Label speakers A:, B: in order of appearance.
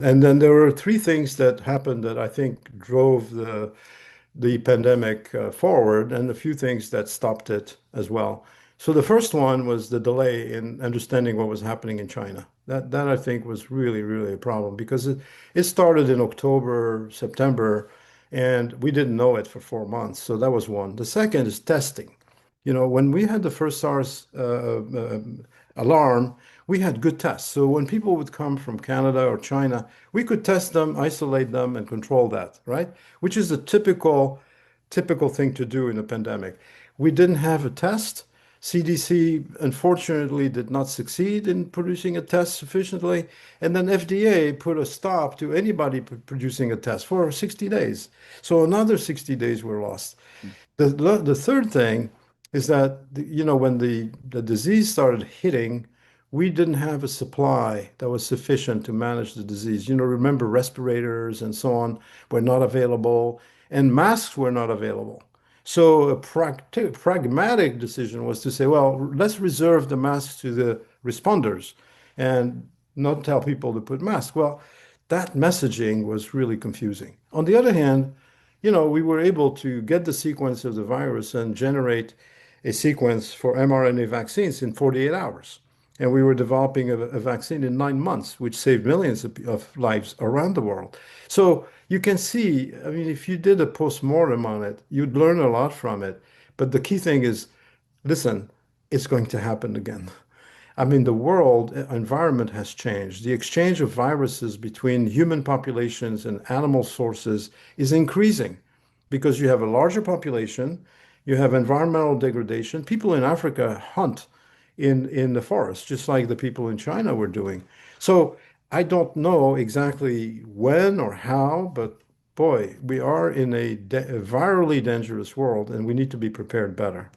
A: And then there were three things that happened that I think drove the pandemic forward, and a few things that stopped it as well. So the first one was the delay in understanding what was happening in China. That I think was really, really a problem because it started in October, September, and we didn't know it for 4 months. So that was one. The second is testing. When we had the first SARS alarm, we had good tests. So when people would come from Canada or China, we could test them, isolate them, and control that, right? Which is the typical thing to do in a pandemic. We didn't have a test. CDC unfortunately did not succeed in producing a test sufficiently, and then FDA put a stop to anybody producing a test for 60 days. So another 60 days were lost. The third thing is that when the disease started hitting, we didn't have a supply that was sufficient to manage the disease. Remember respirators and so on were not available, and masks were not available. So a pragmatic decision was to say, well, let's reserve the masks to the responders and not tell people to put masks. Well, that messaging was really confusing. On the other hand, we were able to get the sequence of the virus and generate a sequence for mRNA vaccines in 48 hours. And we were developing a vaccine in 9 months, which saved millions of lives around the world. So you can see, I mean, if you did a postmortem on it, you'd learn a lot from it. But the key thing is, listen, it's going to happen again. I mean, the world environment has changed. The exchange of viruses between human populations and animal sources is increasing because you have a larger population, you have environmental degradation. People in Africa hunt in the forest, just like the people in China were doing. So I don't know exactly when or how, but boy, we are in a virally dangerous world and we need to be prepared better.